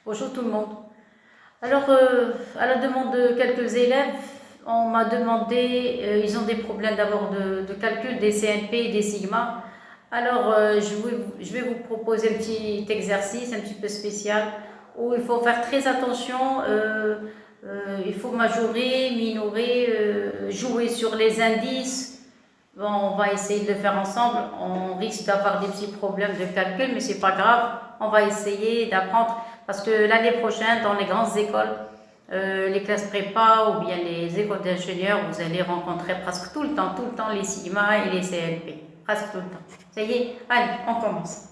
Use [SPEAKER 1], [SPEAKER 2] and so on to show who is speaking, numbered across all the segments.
[SPEAKER 1] Bonjour tout le monde. Alors, à la demande de quelques élèves, on m'a demandé, ils ont des problèmes d'abord de calcul des CNP et des sigma. Alors, je vais vous proposer un petit exercice un petit peu spécial où il faut faire très attention. Il faut majorer, minorer, jouer sur les indices. Bon, on va essayer de le faire ensemble. On risque d'avoir des petits problèmes de calcul, mais c'est pas grave. On va essayer d'apprendre parce que l'année prochaine, dans les grandes écoles, les classes prépa ou bien les écoles d'ingénieurs, vous allez rencontrer presque tout le temps les sigma et les CNP. Presque tout le temps. Ça y est, allez, on commence.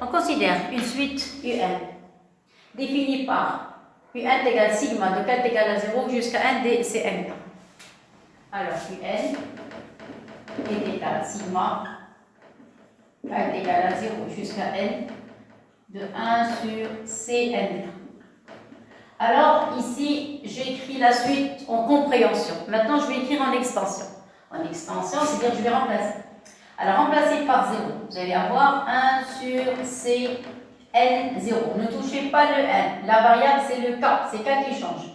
[SPEAKER 1] On considère une suite UN définie par UN égale sigma de 4 égale à 0 jusqu'à 1 des CNK. Alors, UN est égal à sigma 4 égale à 0 jusqu'à n de 1 sur Cn. Alors ici, j'écris la suite en compréhension. Maintenant, je vais écrire en extension. En extension, c'est-à-dire que je vais remplacer. Alors, remplacer par 0, vous allez avoir 1 sur Cn0. Ne touchez pas le n. La variable, c'est le k. C'est k qui change.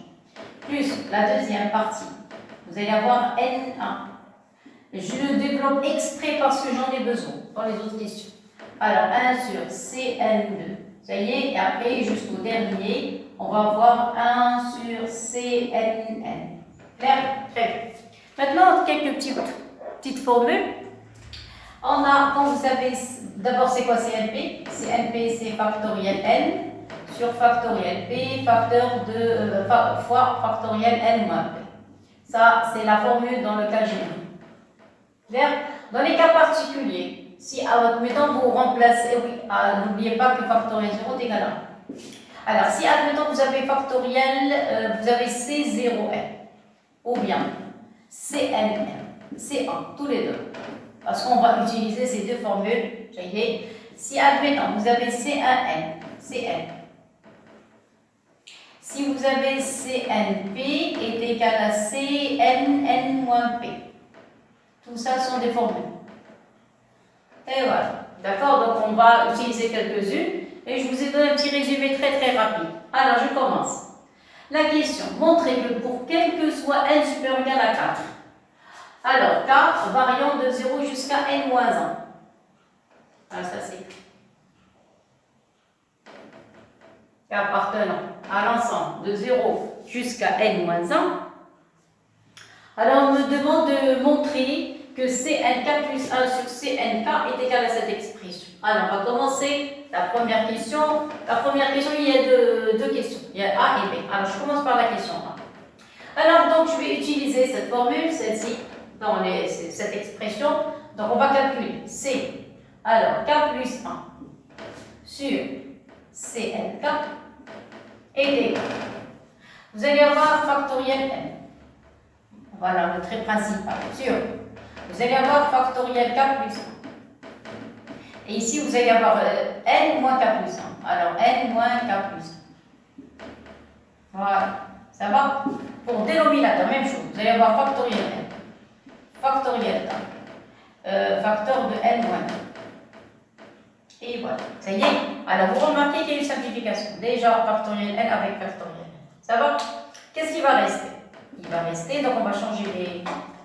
[SPEAKER 1] Plus la deuxième partie. Vous allez avoir n1. Je le développe exprès parce que j'en ai besoin dans les autres questions. Alors, 1 sur Cn2. Ça y est, et après, jusqu'au dernier, on va avoir 1 sur Cnn. Clair? Très bien. Maintenant, quelques petites formules. On a, quand vous savez, d'abord, c'est quoi CNP? CNP, c'est factoriel n sur factoriel p, fois factoriel n moins p. Ça, c'est la formule dans le cas général. Dans les cas particuliers, si, admettons, vous remplacez, oui, n'oubliez pas que factoriel 0 est égal à 1. Alors, si, admettons, vous avez factoriel, vous avez C0n, ou bien CNn, C1, tous les deux. Parce qu'on va utiliser ces deux formules, si, admettons, vous avez C1n, Cn. Si vous avez CNP est égal à Cnn moins p. Tout ça sont des formules. Et voilà. D'accord? Donc, on va utiliser quelques-unes. Et je vous ai donné un petit résumé très rapide. Alors, je commence. La question. Montrez que pour quel que soit n supérieur ou égal à 4. Alors, k variant de 0 jusqu'à n moins 1. Alors, ça c'est k appartenant à l'ensemble de 0 jusqu'à n moins 1. Alors, on me demande de montrer que Cnk plus 1 sur Cnk est égal à cette expression. Alors, on va commencer la première question. La première question, il y a deux questions. Il y a A et B. Alors, je commence par la question A. Alors, donc, je vais utiliser cette formule, celle-ci, dans cette expression. Donc, on va calculer C. Alors, K plus 1 sur Cnk est égal. Vous allez avoir factoriel n. Voilà, le trait principal. Sur. Vous allez avoir factoriel k plus 1. Et ici, vous allez avoir n moins k plus 1. Alors, n moins k plus 1. Voilà. Ça va? Pour dénominateur, même chose. Vous allez avoir factoriel n. Factoriel k. Facteur de n moins 1. Et voilà. Ça y est? Alors, vous remarquez qu'il y a une simplification. Déjà, factoriel n avec factoriel n. Ça va? Qu'est-ce qui va rester? Il va rester, donc on va changer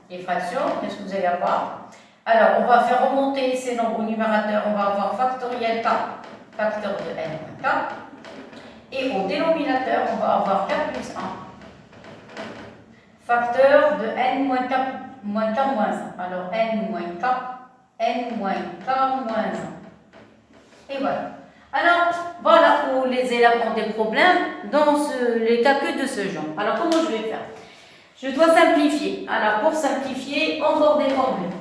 [SPEAKER 1] les fractions. Qu'est-ce que vous allez avoir? Alors, on va faire remonter ces nombres au numérateur. On va avoir factoriel k, facteur de n moins k. Et au dénominateur, on va avoir k plus 1, facteur de n moins k moins 1. Alors, n moins k moins 1. Et voilà. Alors, voilà où les élèves ont des problèmes dans les calculs de ce genre. Alors, comment je vais faire? Je dois simplifier. Alors, pour simplifier, encore des formules.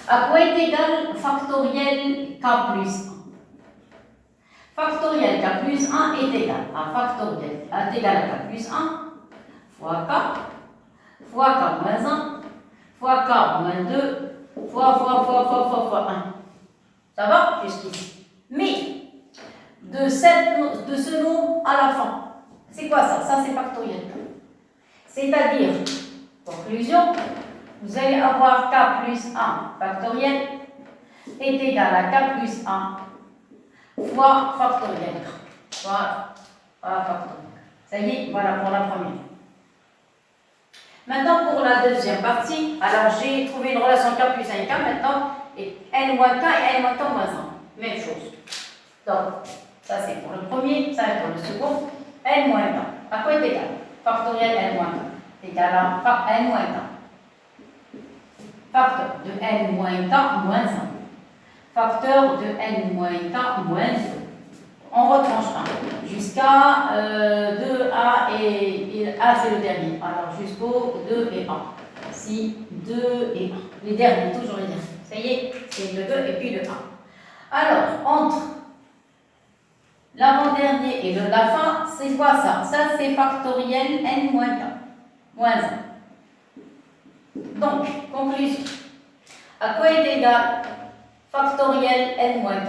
[SPEAKER 1] À quoi est égal factoriel k plus 1? Factoriel k plus 1 est égal à factoriel est égal à k plus 1 fois k moins 1 fois k moins 2 fois 1. Ça va jusqu'ici? Mais de ce nombre à la fin, c'est quoi ça? Ça, c'est factoriel k. C'est-à-dire, conclusion, vous allez avoir k plus 1 factoriel est égal à k plus 1 fois factoriel k. Voilà. Voilà, factoriel. Ça y est, voilà pour la première. Maintenant, pour la deuxième partie, alors j'ai trouvé une relation K plus 1K maintenant, et N moins K et N moins K moins 1. Même chose. Donc, ça c'est pour le premier, ça c'est pour le second. N moins K. À quoi est égal? Factoriel N moins K. Égal à N moins K. Facteur de N moins K moins 1. Facteur de N moins K moins 2. On retranche 1 jusqu'à 2A et A c'est le dernier. Alors jusqu'au 2 et 1. Ici, 2 et 1. Les derniers, toujours les derniers. Ça y est, c'est le 2 et puis le 1. Alors, entre l'avant-dernier et la fin, c'est quoi ça? Ça c'est factoriel N moins K. Moins 1. Donc, conclusion. À quoi est égal factoriel N moins K?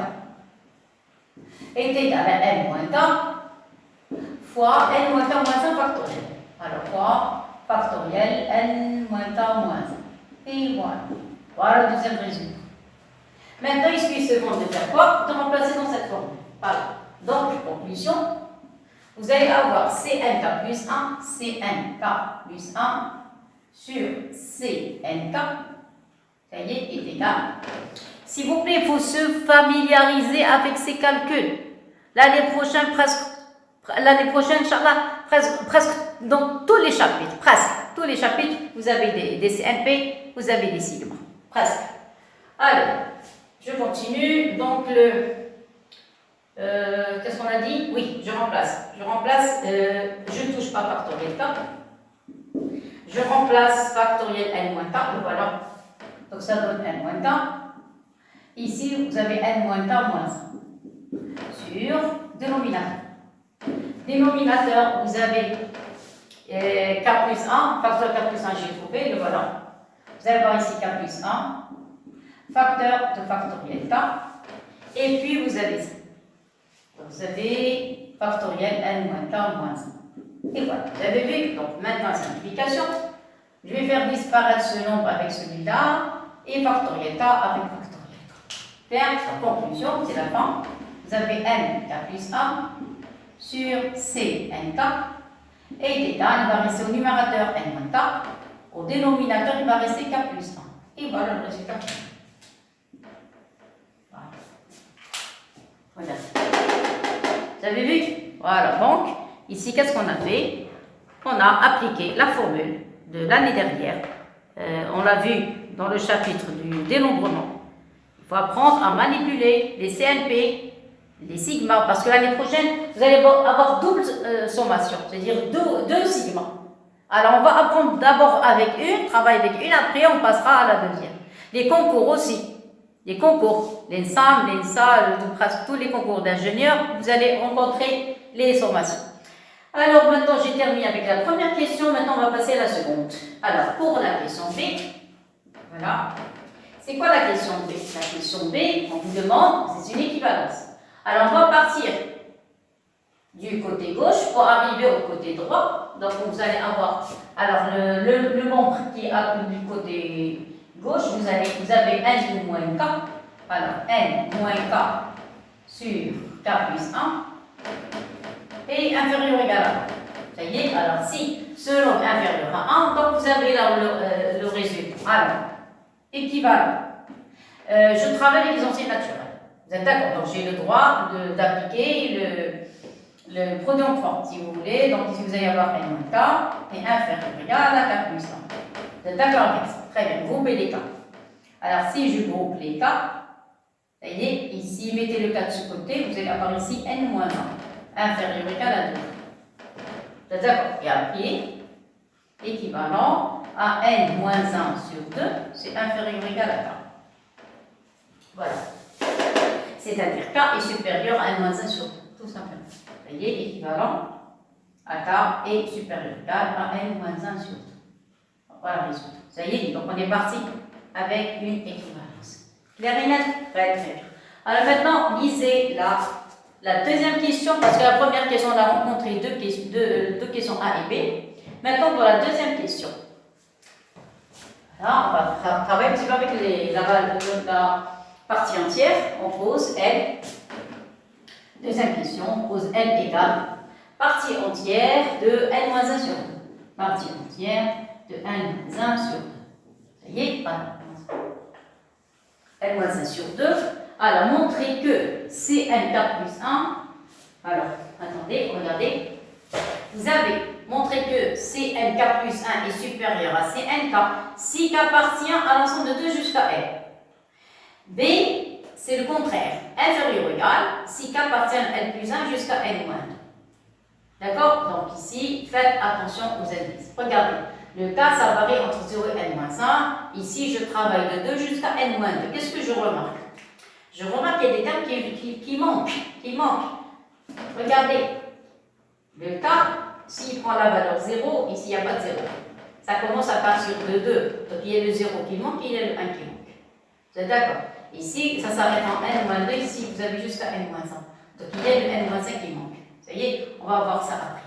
[SPEAKER 1] Est égal à N moins K fois N moins K moins 1 factoriel. Alors, fois factoriel N moins K moins 1. Et voilà. Voilà le deuxième résultat. Maintenant, il suffit seulement de faire quoi? De remplacer dans cette formule. Voilà. Donc, conclusion, vous allez avoir CNK plus 1, CNK plus 1 sur CNK, ça y est égal. S'il vous plaît, il faut se familiariser avec ces calculs. L'année prochaine, Inch'Allah, presque dans tous les chapitres, tous les chapitres, vous avez des CNP, vous avez des sigma. Presque. Allez, je continue. Donc, qu'est-ce qu'on a dit? Oui, je remplace. Je ne touche pas factoriel K. Je remplace factoriel N moins K, le voilà. Donc, ça donne N moins K. Ici, vous avez N moins K moins 1 sur dénominateur. Dénominateur, vous avez K plus 1, facteur K plus 1, j'ai trouvé, le voilà. Vous allez voir ici K plus 1, facteur de factoriel K, et puis vous avez ça. Vous avez factoriel N moins K moins 1. Et voilà, vous avez vu, donc maintenant simplification. Je vais faire disparaître ce nombre avec celui-là, et factoriel K avec factoriel K. Faire la conclusion, c'est la fin. Vous avez N K plus 1 sur C NK et égal, il va rester au numérateur N moins K, au dénominateur il va rester K plus 1. Et voilà le résultat. Voilà. Vous avez vu? Voilà, donc ici qu'est-ce qu'on a fait? On a appliqué la formule de l'année dernière. On l'a vu dans le chapitre du dénombrement. Il faut apprendre à manipuler les CNP, les sigma, parce que l'année prochaine, vous allez avoir double sommation, c'est-à-dire deux sigma. Alors, on va apprendre d'abord avec une, travailler avec une, après on passera à la deuxième. Les concours aussi, les concours, l'ENSAM, l'ENSA, presque tous les concours d'ingénieurs, vous allez rencontrer les sommations. Alors, maintenant, j'ai terminé avec la première question, maintenant on va passer à la seconde. Alors, pour la question B, voilà. C'est quoi la question B? La question B, on vous demande, c'est une équivalence. Alors, on va partir du côté gauche pour arriver au côté droit. Donc, vous allez avoir, alors le membre qui est du côté gauche, vous avez N moins K. Alors, N moins K sur K plus 1 et inférieur ou égal à 1. Ça y est, alors si ce nombre est inférieur à 1, donc vous avez là le résultat. Alors, équivalent. Je travaille avec les anciennes naturelles. Vous êtes d'accord? Donc j'ai le droit d'appliquer le produit en forme, si vous voulez. Donc ici vous allez avoir N moins K et inférieur ou égal à K plus 1. Vous êtes d'accord avec ça? Très bien, groupez les K. Alors si je groupe les K, ça y est, ici mettez le K de ce côté, vous allez avoir ici N moins 1, inférieur ou égal à 2. Vous êtes d'accord? Et appliquer équivalent à N moins 1 sur 2, c'est inférieur ou égal à K. Voilà. C'est-à-dire K est supérieur à N moins 1 sur 2, tout simplement. Vous voyez, équivalent à K est supérieur ou égal à N moins 1 sur 2. Voilà le résultat. Ça y est, donc on est parti avec une équivalence. Clair et net? Très très bien. Alors maintenant, lisez la deuxième question, parce que la première question, on a rencontré deux questions A et B. Maintenant, pour la deuxième question. Là, on va travailler un petit peu avec la partie entière. On pose L. Deuxième question, pose n égale partie entière de n-1 sur 2. Partie entière de n-1 sur 2. Ça y est, voilà. n-1 sur 2. Alors, montrez que Cnk plus 1. Alors, attendez, regardez. Vous avez montré que Cnk plus 1 est supérieur à Cnk si k appartient à l'ensemble de 2 jusqu'à n. B, c'est le contraire. Inférieur ou égal si k appartient à n plus 1 jusqu'à n-2. D'accord? Donc ici, faites attention aux indices. Regardez, le cas, ça varie entre 0 et n-1. Ici, je travaille de 2 jusqu'à n-2. Qu'est-ce que je remarque? Je remarque qu'il y a des termes qui manquent. Regardez, le cas, s'il prend la valeur 0, ici, il n'y a pas de 0. Ça commence à partir de 2. Donc, il y a le 0 qui manque, il y a le 1 qui manque. Vous êtes d'accord? Ici, ça s'arrête en n-2. Ici, vous avez jusqu'à n-1. Donc, il y a le n-5 qui manque. Ça y est, on va voir ça après.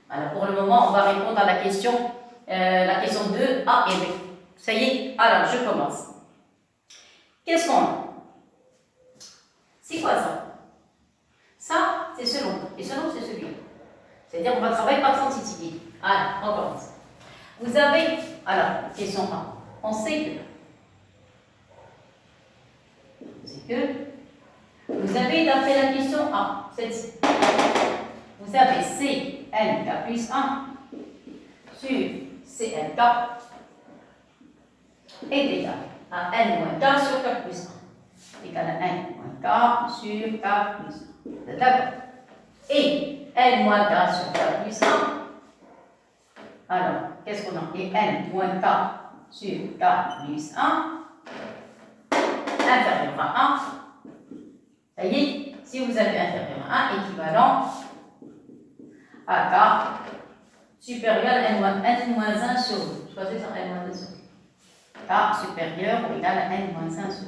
[SPEAKER 1] Alors, pour le moment, on va répondre à la question 2, A et B. Ça y est, alors, je commence. Qu'est-ce qu'on a? C'est quoi ça? Ça, c'est ce nombre. Et ce nombre, c'est celui-là. C'est-à-dire qu'on va travailler par transitivité. Alors, on commence. Vous avez, alors, question 1. On sait que vous avez, d'après la question A, celle-ci. Vous avez Cnk plus 1 sur Cnk est égal à n-k sur k plus 1. Égal à n-k sur k plus 1. D'accord? Et n-k sur k plus 1. Alors, qu'est-ce qu'on a? Et n-k sur k plus 1 inférieur à 1. Ça y est, si vous avez inférieur à 1, équivalent à k supérieur à n-1 sur 2. Choisissez ça n-2 sur 2. K supérieur ou égal à n-1 sur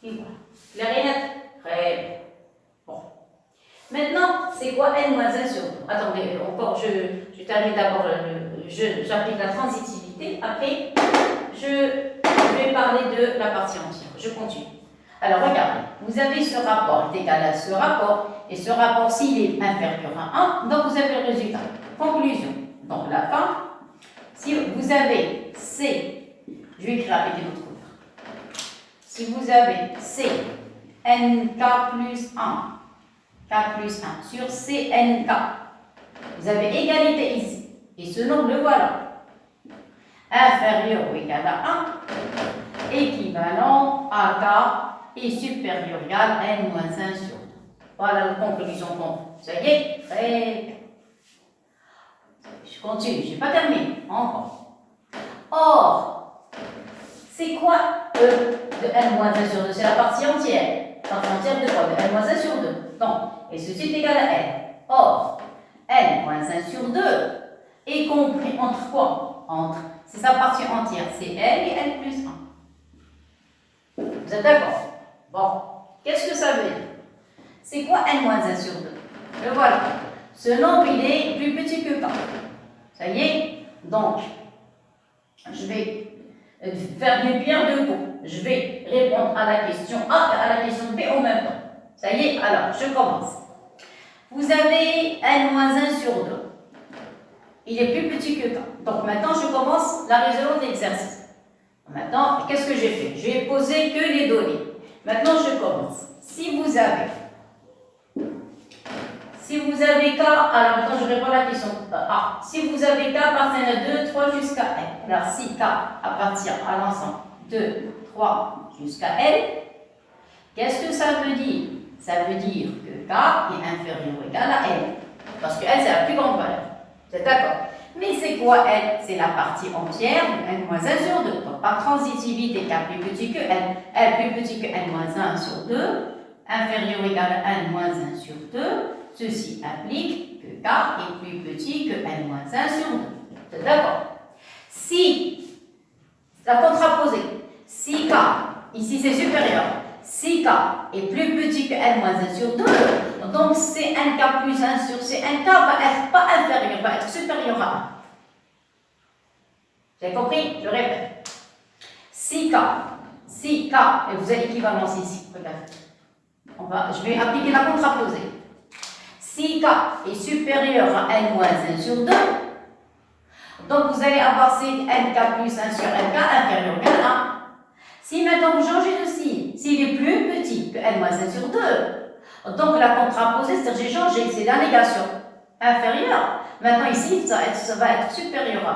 [SPEAKER 1] 2. Et voilà. Clair et net? Très bien. Bon. Maintenant, c'est quoi n-1 sur 2? Attendez, encore, je termine d'abord, j'applique la transitivité. Après, je vais parler de la partie entière. Je continue. Alors, regardez, vous avez ce rapport est égal à ce rapport, et ce rapport, s'il est inférieur à 1, donc vous avez le résultat. Conclusion. Donc, la fin, si vous avez C, je vais écrire avec une autre couleur. Si vous avez C, nk plus 1, k plus 1 sur Cnk, vous avez égalité ici, et ce nombre, le voilà. Inférieur ou égal à 1, équivalent à k est supérieur ou égal à n-1 sur 2. Voilà la conclusion qu'on fait. Ça y est, très bien. Je continue, je n'ai pas terminé. Encore. Or, c'est quoi E de n-1 sur 2? C'est la partie entière. Partie entière de quoi? De n-1 sur 2. Donc, et ceci est égal à n. Or, n-1 sur 2 est compris entre quoi? Entre, c'est sa partie entière, c'est n et n plus 1. Vous êtes d'accord? Bon, qu'est-ce que ça veut dire? C'est quoi n-1 sur 2? Le voilà. Ce nombre, il est plus petit que k. Ça y est? Donc, je vais faire une pierre deux coups. Je vais répondre à la question A et à la question B en même temps. Ça y est? Alors, je commence. Vous avez n-1 sur 2. Il est plus petit que k. Donc, maintenant, je commence la résolution de l'exercice. Maintenant, qu'est-ce que j'ai fait? J'ai posé que les données. Maintenant, je commence. Si vous avez k, alors maintenant je réponds à la question A. Si vous avez k appartient à 2, 3 jusqu'à n. Alors si k appartient à l'ensemble 2, 3 jusqu'à n, qu'est-ce que ça veut dire? Ça veut dire que k est inférieur ou égal à n. Parce que n c'est la plus grande valeur. Vous êtes d'accord? Mais c'est quoi n? C'est la partie entière de n-1 sur 2. Donc par transitivité, k plus petit que n, plus petit que n-1 sur 2, inférieur ou égal à n-1 sur 2, ceci implique que k est plus petit que n-1 sur 2. Vous êtes d'accord? Si, la contraposée, si k, ici c'est supérieur, si k est plus petit que n-1 sur 2, donc Cnk plus 1 sur Cnk va être pas inférieur, va être supérieur à 1. Vous avez compris? Je répète. Si k, et vous avez l'équivalence ici, regardez. Je vais appliquer la contraposée. Si K est supérieur à n moins 1 sur 2, donc vous allez avoir Nk plus 1 sur Nk inférieur à 1. Si maintenant vous changez de signe, s'il est plus petit que n moins 1 sur 2, donc la contraposée, c'est-à-dire j'ai changé, c'est la négation inférieure. Maintenant ici, ça va être supérieur à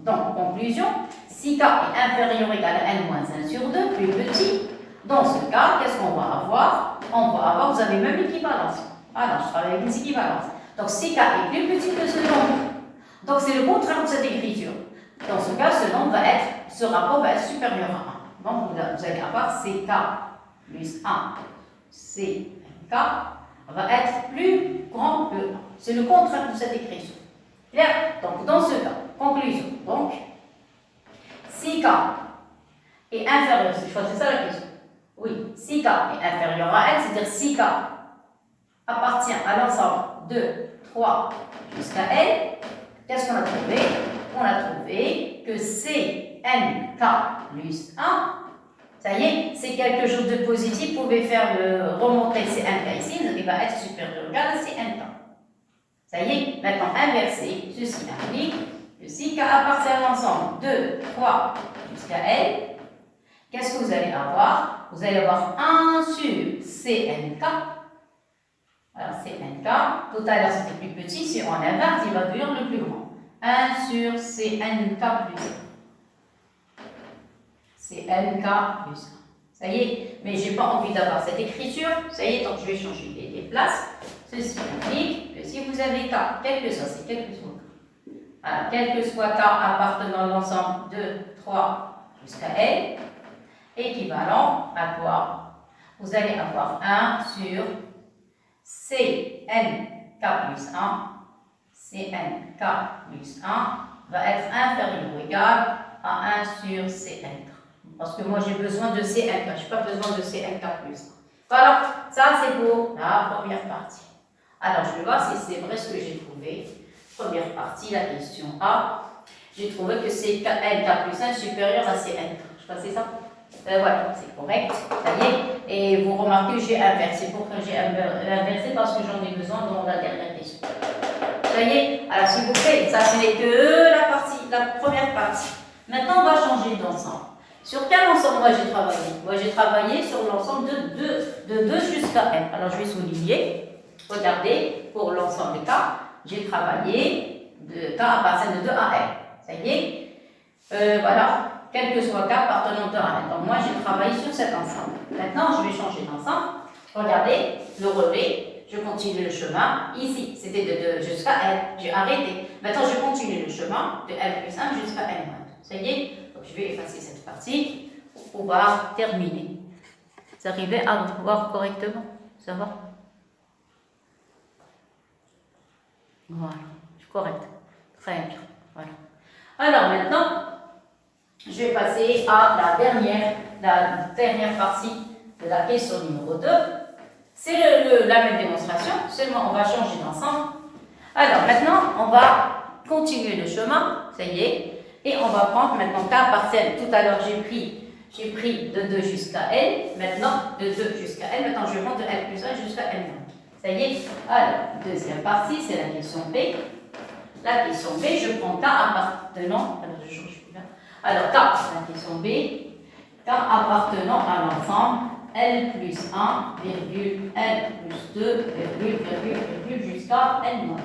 [SPEAKER 1] 1. Donc, conclusion, si K est inférieur ou égal à n moins 1 sur 2, plus petit, dans ce cas, qu'est-ce qu'on va avoir? On va avoir, vous avez même l'équivalence. Alors, je travaille avec les équivalences. Donc, si K est plus petit que ce nombre, donc c'est le contraire de cette écriture. Dans ce cas, ce rapport va être supérieur à 1. Donc, vous allez avoir CK plus 1, CNK va être plus grand que 1. C'est le contraire de cette écriture. Clair? Donc, dans ce cas, conclusion. Donc, si K est inférieur, je crois que c'est ça la question. Oui, si K est inférieur à N, c'est-à-dire si K appartient à l'ensemble de 3 jusqu'à N, qu'est-ce qu'on a trouvé? On a trouvé que CNK plus 1, ça y est, c'est quelque chose de positif, vous pouvez faire remonter CNK ici, il va être supérieur ou égal à CNK. Ça y est, maintenant inverser, ceci implique que si K appartient à l'ensemble de 3 jusqu'à N, qu'est-ce que vous allez avoir? Vous allez avoir 1 sur CNK. Alors CNK, tout à l'heure c'était plus petit, si on inverse, il va devenir le plus grand. 1 sur CNK plus 1. CNK plus 1. Ça y est, mais je n'ai pas envie d'avoir cette écriture. Ça y est, donc je vais changer les places. Ceci implique que si vous avez K, quel que soit, c'est quel que soit K. Voilà, quel que soit K appartenant à l'ensemble de 3 jusqu'à N, équivalent à quoi? Vous allez avoir 1 sur CNK plus 1. CNK plus 1 va être inférieur ou égal à 1 sur CNK. Parce que moi j'ai besoin de CNK, je n'ai pas besoin de CNK plus 1. Voilà, ça c'est pour la première partie. Alors je vais voir si c'est vrai ce que j'ai trouvé. Première partie, la question A. J'ai trouvé que c'est NK plus 1 supérieur à CNK. Je crois que c'est ça. Voilà, c'est correct. Ça y est. Et vous remarquez que j'ai inversé. Pourquoi j'ai inversé? Parce que j'en ai besoin dans la dernière question. Ça y est. Alors s'il vous plaît, ça ce n'est que la première partie. Maintenant on va changer d'ensemble. Sur quel ensemble moi j'ai travaillé? Moi j'ai travaillé sur l'ensemble de 2 jusqu'à n. Alors je vais souligner. Regardez, pour l'ensemble des cas, j'ai travaillé de K appartient de 2 à n. Ça y est. Voilà, quel que soit K appartenant de 2 à n. Donc moi j'ai travaillé sur cet ensemble. Maintenant je vais changer d'ensemble. Regardez, le relevé, je continue le chemin. Ici, c'était de 2 jusqu'à n. J'ai arrêté. Maintenant je continue le chemin de n plus 1 jusqu'à n moins 2. Ça y est. Donc je vais effacer cette partie pour pouvoir terminer. Vous arrivez à voir correctement? Ça va? Voilà, c'est correct. Très bien. Voilà. Alors maintenant, je vais passer à la dernière partie de la question numéro 2. C'est la même démonstration, seulement on va changer d'ensemble. Alors maintenant, on va continuer le chemin, ça y est, et on va prendre maintenant K partiel. Tout à l'heure, j'ai pris de 2 jusqu'à N, maintenant de 2 jusqu'à N, maintenant je monte de N plus 1 jusqu'à N. Ça y est. Alors, deuxième partie, c'est la question B. La question B, je prends K appartenant. Alors, je change plus là. Alors, K, la question B. K appartenant à l'ensemble L plus 1, virgule, L plus 2, virgule, jusqu'à N moins.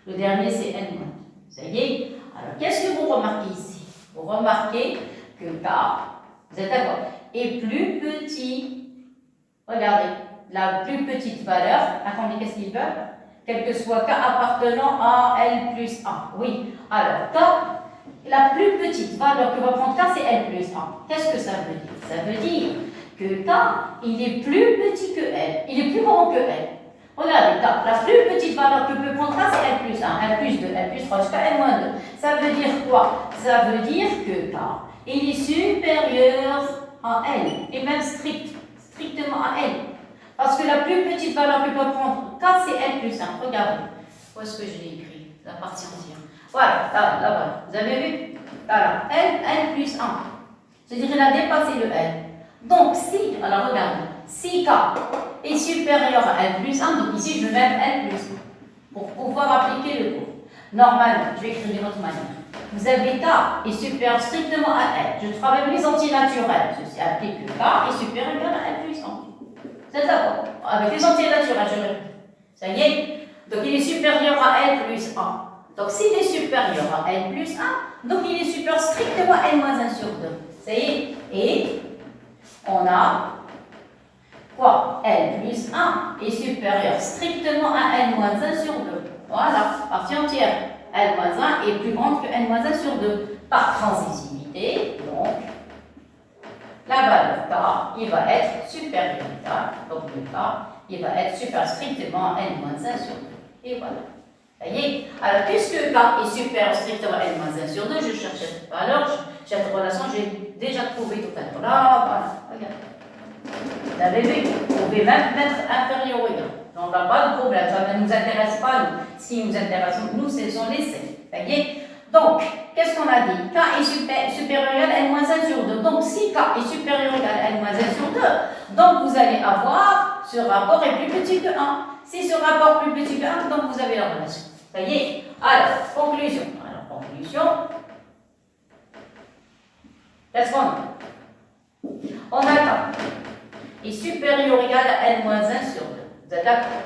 [SPEAKER 1] Le dernier, c'est N moins. Ça y est. Alors, qu'est-ce que vous remarquez ici? Vous remarquez que K, vous êtes d'accord, est plus petit. Regardez. La plus petite valeur, attendez, qu'est-ce qu'ils veulent? Quel que soit K appartenant à L plus 1. Oui, alors K, la plus petite valeur que va prendre K, c'est L plus 1. Qu'est-ce que ça veut dire? Ça veut dire que K, il est plus petit que L, il est plus grand que L. Regardez, K, la plus petite valeur que peut prendre K, c'est L plus 1, L plus 2, L plus 3, jusqu'à L moins 2. Ça veut dire quoi? Ça veut dire que K, il est supérieur à L, et même strictement à L. Parce que la plus petite valeur que peut prendre K, c'est L plus 1. Regardez. Où est-ce que je l'ai écrit? La partie entière. Voilà, là, voilà. Vous avez vu? Voilà. L plus 1. C'est-à-dire qu'il a dépassé le L. Donc, si, alors regardez, si K est supérieur à N plus 1, donc ici je vais mettre N plus 1 pour pouvoir appliquer le cours. Normalement, je vais écrire d'une autre manière. Vous avez K est supérieur strictement à N. Je travaille avec les antinaturels. Ceci implique que K est supérieur à N plus 1. C'est d'accord. Avec les antinaturels, je répète. Ça y est. Donc il est supérieur à N plus 1. Donc s'il est supérieur à N plus 1, donc il est supérieur strictement à N moins 1 sur 2. Ça y est. Et on a quoi? N plus 1 est supérieur strictement à N moins 1 sur 2. Voilà, partie entière. N moins 1 est plus grande que N moins 1 sur 2. Par transitivité, donc, la valeur K, il va être supérieur à, donc le K, il va être supérieur strictement à N moins 1 sur 2. Et voilà. Vous voyez? Alors, puisque K est supérieur strictement à N moins 1 sur 2, je cherche cette valeur, cette relation, j'ai déjà trouvé tout à l'heure. Là, voilà, regardez. Vous avez vu, vous pouvez même mettre inférieur ou égal. Donc, on n'a pas de problème, ça ne nous intéresse pas, nous. Ce qui nous intéresse, nous, ce sont les C. Vous voyez? Donc, qu'est-ce qu'on a dit? K est supérieur ou égal à N-1 sur 2. Donc, si K est supérieur ou égal à N-1 sur 2, donc vous allez avoir ce rapport est plus petit que 1. Si ce rapport est plus petit que 1, donc vous avez la relation. Vous voyez? Alors, conclusion. Alors, conclusion. Qu'est-ce qu'on a? On a K est supérieur ou égal à N-1 sur 2. Vous êtes d'accord?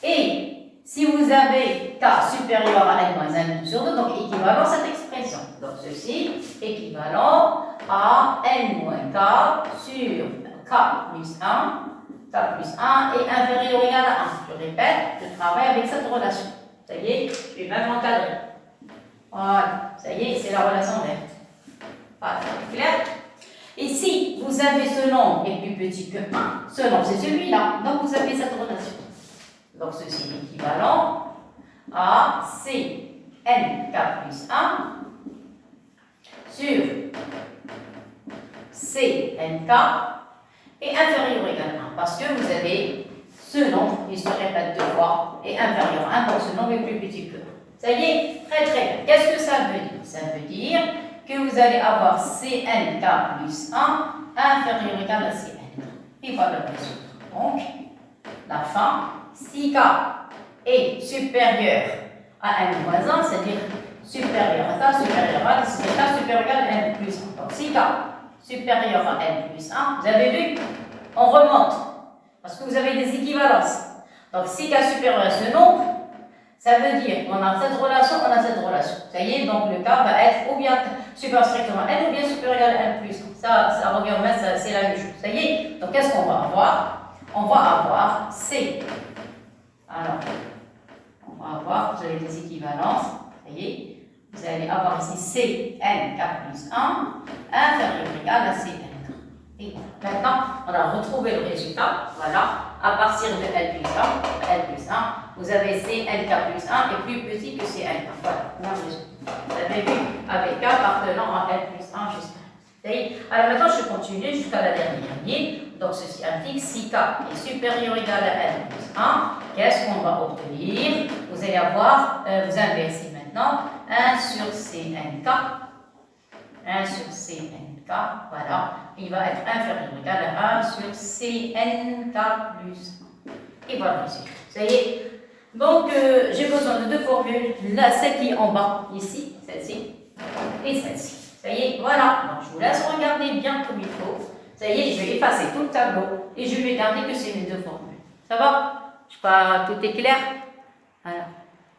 [SPEAKER 1] Et si vous avez K supérieur à N-1 sur 2, donc équivalent à cette expression. Donc ceci équivalent à N-K sur K plus 1, K plus 1 est inférieur ou égal à 1. Je répète, je travaille avec cette relation. Ça y est, je vais même encadrer. Voilà, ça y est, c'est la relation verte. Voilà, c'est clair? Et si vous avez ce nombre est plus petit que 1, ce nombre c'est celui-là, donc vous avez cette relation. Donc ceci est équivalent à CNK plus 1 sur CNK est inférieur ou égal à 1, parce que vous avez ce nombre, il se répète deux fois, est inférieur à 1, donc ce nombre est plus petit que 1. Ça y est, très très bien. Qu'est-ce que ça veut dire? Ça veut dire que vous allez avoir CNK plus 1 inférieur ou égal à CNK. Il va le résoudre. Donc, la fin, si K est supérieur à N moins 1, c'est-à-dire supérieur à K, supérieur à K, supérieur à N plus 1. Donc, si K supérieur à N plus 1, vous avez vu, on remonte, parce que vous avez des équivalences. Donc, si K supérieur à ce nombre, ça veut dire qu'on a cette relation, on a cette relation. Ça y est, donc le K va être ou bien supérieur strictement à N ou bien supérieur à N plus 1. Ça revient au même, c'est la même chose. Ça y est, donc qu'est-ce qu'on va avoir? On va avoir C. Alors, on va avoir, vous avez des équivalences. Ça y est, vous allez avoir ici C, N, K plus 1, inférieur ou égal à C, N. Et maintenant, on a retrouvé le résultat. Voilà. À partir de L plus 1, vous avez CNK plus 1 est plus petit que CNK. Voilà, même résultat. Vous avez vu avec K appartenant à L plus 1 jusqu'à. Alors maintenant, je continue jusqu'à la dernière ligne. Donc ceci implique si K est supérieur ou égal à L plus 1, qu'est-ce qu'on va obtenir? Vous allez avoir, vous inversez maintenant 1 sur CNK. 1 sur CNK, voilà, il va être inférieur ou égal à 1 sur CNK plus 1. Et voilà, ça y est. Donc, j'ai besoin de deux formules, là, celle qui est en bas, ici, celle-ci, et celle-ci. Ça y est, voilà. Donc, je vous laisse regarder bien comme il faut. Ça y est, je vais effacer tout le tableau et je vais garder que c'est les deux formules. Ça va? Je sais pas, tout est clair?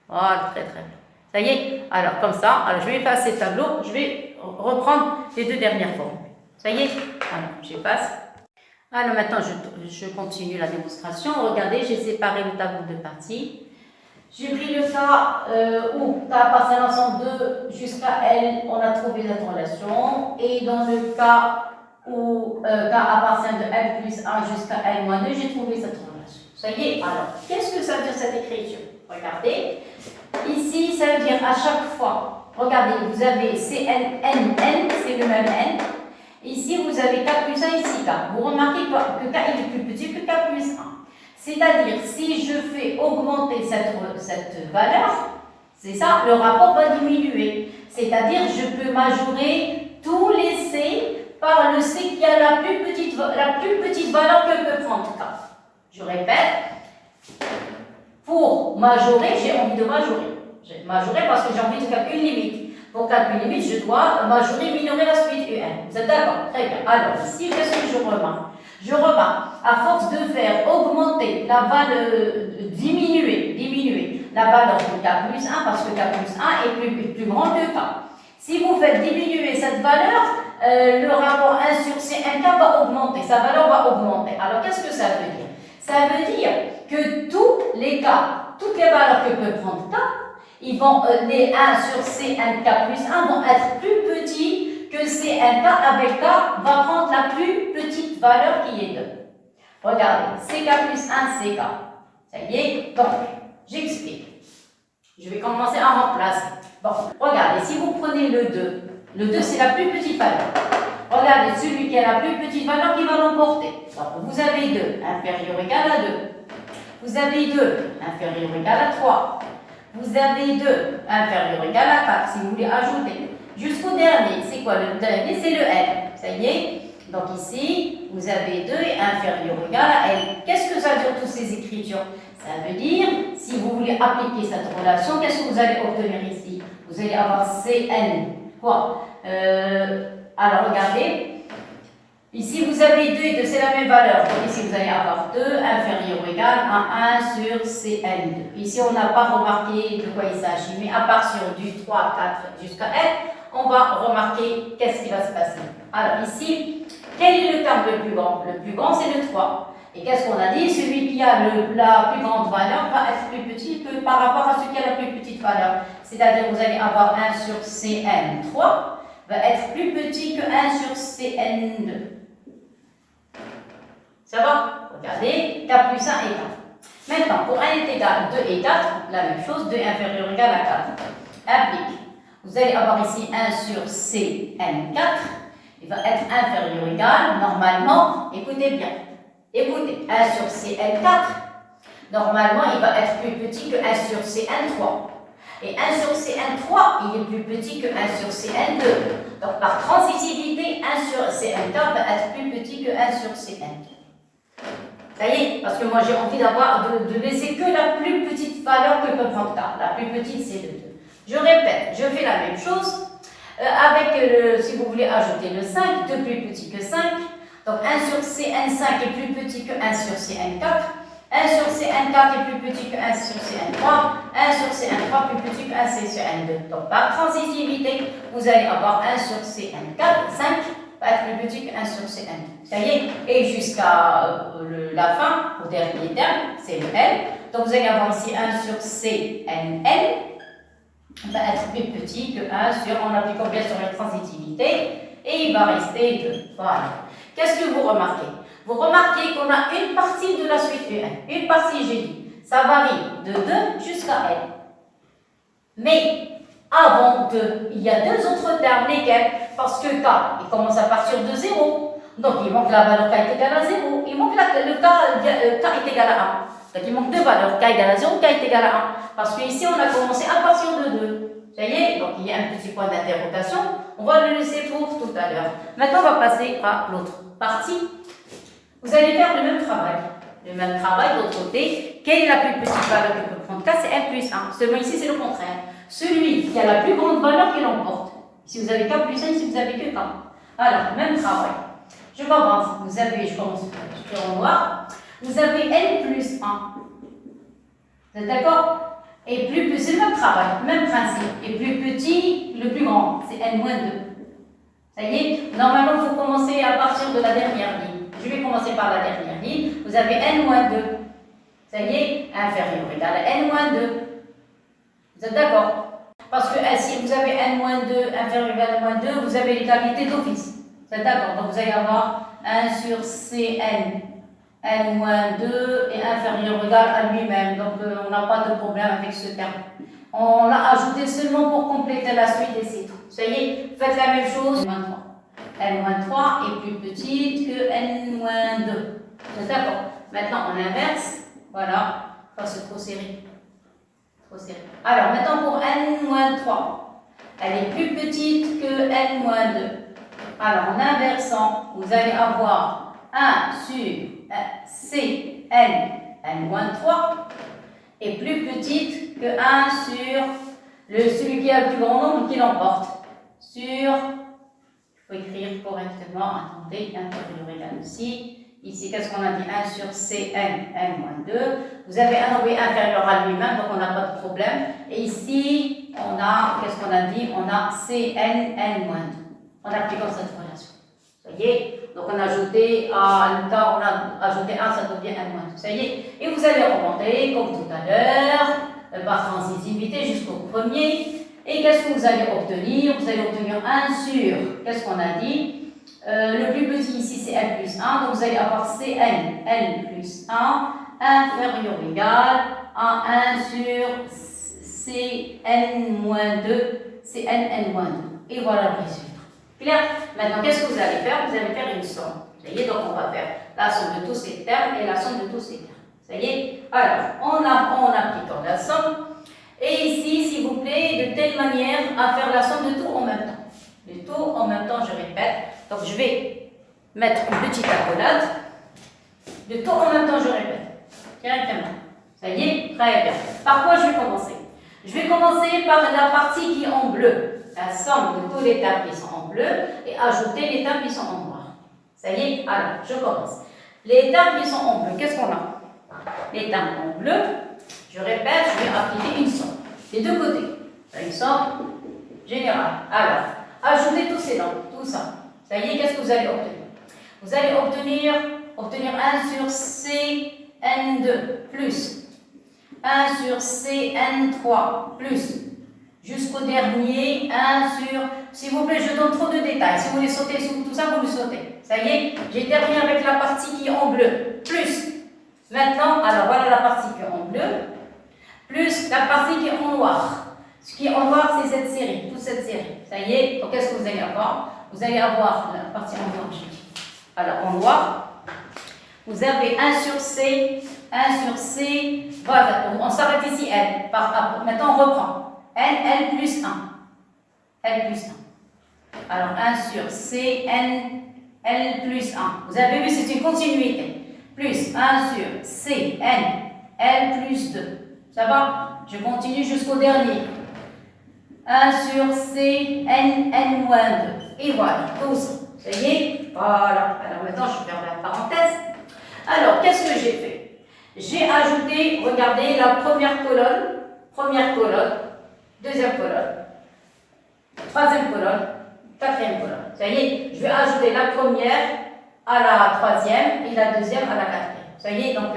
[SPEAKER 1] Voilà, très très bien. Ça y est, alors comme ça, alors je vais effacer le tableau, je vais reprendre les deux dernières formules. Ça y est, alors j'efface. Alors maintenant, je continue la démonstration. Regardez, j'ai séparé le tableau de parties. J'ai pris le cas où K appartient à l'ensemble 2 jusqu'à L, on a trouvé cette relation. Et dans le cas où K appartient de L plus 1 jusqu'à L moins 2, j'ai trouvé cette relation. Ça y est, alors, qu'est-ce que ça veut dire cette écriture? Regardez. Ici, ça veut dire à chaque fois, regardez, vous avez CN, N, N, c'est le même N. Ici, vous avez K plus 1, ici K. Vous remarquez que K est plus petit que K plus 1. C'est-à-dire, si je fais augmenter cette valeur, c'est ça, le rapport va diminuer. C'est-à-dire, je peux majorer tous les C par le C qui a la plus petite valeur que peut prendre K. Je répète, pour majorer, j'ai envie de majorer. J'ai majoré parce que j'ai envie de calculer une limite. Pour calculer une limite, je dois majorer, minorer la suite UN. Vous êtes d'accord? Très bien. Alors, ici, qu'est-ce que je remarque? Je remarque, à force de faire augmenter la valeur, diminuer la valeur de K plus 1, parce que K plus 1 est plus grand que K. Si vous faites diminuer cette valeur, le rapport 1 sur CNK va augmenter, sa valeur va augmenter. Alors, qu'est-ce que ça veut dire? Ça veut dire que tous les cas, toutes les valeurs que peut prendre K, ils vont, les 1 sur CNK plus 1 vont être plus petits que CNK avec K va prendre la plus petite valeur qui est 2. Regardez, CK plus 1, CK. Ça y est, donc, j'explique. Je vais commencer à remplacer. Bon, regardez, si vous prenez le 2 c'est la plus petite valeur. Regardez, celui qui a la plus petite valeur qui va l'emporter. Donc, vous avez 2, inférieur ou égal à 2. Vous avez 2, inférieur ou égal à 3. Vous avez 2, inférieur ou égal à 4, si vous voulez ajouter. Jusqu'au dernier, c'est quoi le dernier? C'est le L. Ça y est? Donc ici, vous avez 2 et inférieur ou égal à L. Qu'est-ce que ça veut dire toutes ces écritures? Ça veut dire, si vous voulez appliquer cette relation, qu'est-ce que vous allez obtenir ici? Vous allez avoir Cn. Quoi? Alors regardez, ici vous avez 2 et 2, c'est la même valeur. Donc ici vous allez avoir 2 inférieur ou égal à 1 sur Cn2. Ici on n'a pas remarqué de quoi il s'agit, mais à partir du 3, 4 jusqu'à N, on va remarquer qu'est-ce qui va se passer. Alors ici, quel est le terme le plus grand? Le plus grand c'est le 3. Et qu'est-ce qu'on a dit? Celui qui a la plus grande valeur va être plus petit que par rapport à celui qui a la plus petite valeur. C'est-à-dire que vous allez avoir 1 sur Cn3 va être plus petit que 1 sur Cn2. Ça va? Regardez, K plus 1 et 4. Maintenant, pour 1 est égal à 2 et 4, la même chose, 2 inférieur ou égal à 4. Applique. Vous allez avoir ici 1 sur Cn4. Il va être inférieur ou égal, normalement, écoutez bien. Écoutez, 1 sur Cn4, normalement, il va être plus petit que 1 sur Cn3. Et 1 sur Cn3, il est plus petit que 1 sur Cn2. Donc, par transitivité, 1 sur Cn4 va être plus petit que 1 sur Cn2. Ça y est, parce que moi, j'ai envie de laisser que la plus petite valeur que peut prendre K. La plus petite, c'est le 2. Je répète, je fais la même chose avec, si vous voulez ajouter le 5, 2 plus petit que 5. Donc 1 sur Cn5 est plus petit que 1 sur Cn4. 1 sur Cn4 est plus petit que 1 sur Cn3. 1 sur Cn3 plus petit que 1 sur Cn2. Donc par transitivité, vous allez avoir 1 sur Cn4, 5 va être plus petit que 1 sur Cn2. Ça y est. Et jusqu'à la fin, au dernier terme, c'est le L. Donc vous allez avoir ici 1 sur Cnl va être plus petit que 1 sur, en appliquant bien sur la transitivité, et il va rester 2. Voilà. Qu'est-ce que vous remarquez? Vous remarquez qu'on a une partie de la suite UN. Une partie, j'ai dit, ça varie de 2 jusqu'à N. Mais avant 2, il y a 2 autres termes, lesquels? Parce que K, il commence à partir de 0. Donc il manque la valeur K est égale à 0. Il manque le K est égal à 1. Donc il manque 2 valeurs, K égale à 0, K est égal à 1. Parce qu'ici on a commencé à partir de 2. Ça y est, donc il y a un petit point d'interrogation. On va le laisser pour tout à l'heure. Maintenant on va passer à l'autre partie. Vous allez faire le même travail. Le même travail de l'autre côté. Quelle est la plus petite valeur que peut prendre K? C'est N plus 1. Seulement ici c'est le contraire. Celui qui a la plus grande valeur qui l'emporte. Si vous avez K plus 1, si vous avez que K. Alors, même travail. Je commence. Vous avez, je commence, je fais en noir. Vous avez N plus 1. Vous êtes d'accord? Et plus, c'est le même travail, même principe. Et plus petit, le plus grand, c'est N-2. Ça y est, normalement, il faut commencer à partir de la dernière ligne. Je vais commencer par la dernière ligne. Vous avez N-2. Ça y est, inférieur ou égal à N-2. Vous êtes d'accord? Parce que si vous avez N-2, inférieur ou égal à N-2, vous avez l'égalité d'office. Vous êtes d'accord? Donc vous allez avoir 1 sur Cn. N-2 est inférieur ou égal à lui-même. Donc on n'a pas de problème avec ce terme. On l'a ajouté seulement pour compléter la suite et c'est tout. Ça y est, faites la même chose. N-3 est plus petite que N-2. Vous êtes d'accord? Maintenant on inverse. Voilà. Enfin, c'est trop serré. Trop serré. Alors maintenant pour N-3. Elle est plus petite que N-2. Alors, en inversant, vous allez avoir 1 sur Cn, n-3, est plus petite que 1 sur celui qui a le plus grand nombre qui l'emporte. Sur, il faut écrire correctement, attendez, inférieur égal aussi. Ici, qu'est-ce qu'on a dit? 1 sur Cn, n-2. Vous avez un nombre inférieur à lui-même, donc on n'a pas de problème. Et ici, on a, qu'est-ce qu'on a dit? On a Cn, n-2. En appliquant cette relation. Ça y est, donc on a ajouté à l'état, on a ajouté 1, ça devient n-2. Ça y est, et vous allez remonter, comme tout à l'heure, par transitivité jusqu'au premier. Et qu'est-ce que vous allez obtenir? Vous allez obtenir 1 sur, qu'est-ce qu'on a dit? Le plus petit ici c'est n plus 1, donc vous allez avoir Cn, n plus 1, inférieur ou égal à 1 sur Cn-2, Cn, n-2. Et voilà le résultat. Clair? Maintenant, qu'est-ce que vous allez faire? Vous allez faire une somme. Ça y est, donc on va faire la somme de tous ces termes et la somme de tous ces termes. Ça y est? Alors, en appliquant la somme, et ici, s'il vous plaît, de telle manière à faire la somme de tout en même temps. De tout en même temps, je répète. Donc, je vais mettre une petite accolade. De tout en même temps, je répète. Directement. Ça y est? Très bien. Par quoi je vais commencer? Je vais commencer par la partie qui est en bleu. La somme de tous les termes qui sont en bleu et ajouter les termes qui sont en noir. Ça y est? Alors, je commence. Les termes qui sont en bleu, qu'est-ce qu'on a? Les termes en bleu, je répète, je vais appliquer une somme. Des deux côtés. Une somme générale. Alors, ajoutez tous ces noms, tout ça. Ça y est, qu'est-ce que vous allez obtenir? Vous allez obtenir 1 sur Cn2 plus 1 sur Cn3 plus jusqu'au dernier 1 sur... S'il vous plaît, je donne trop de détails. Si vous voulez sauter sous tout ça, vous le sautez. Ça y est, j'ai terminé avec la partie qui est en bleu. Plus. Maintenant, alors voilà la partie qui est en bleu. Plus la partie qui est en noir. Ce qui est en noir, c'est cette série, toute cette série. Ça y est, donc qu'est-ce que vous allez avoir? Vous allez avoir la partie en noir, j'ai dit. Alors, en noir, vous avez 1 sur C, 1 sur C. Voilà, on s'arrête ici, L. Maintenant, on reprend. N plus 1. L plus 1. Alors, 1 sur C, N, L plus 1. Vous avez vu, c'est une continuité. Plus 1 sur C, N, L plus 2. Ça va? Je continue jusqu'au dernier. 1 sur C, N, N-2. Et voilà, tout ça. Ça y est? Voilà. Alors, maintenant, je ferme la parenthèse. Alors, qu'est-ce que j'ai fait? J'ai ajouté, regardez, la première colonne, deuxième colonne, troisième colonne, quatrième colonne. Ça y est, je vais ajouter la première à la troisième et la deuxième à la quatrième. Ça y est, donc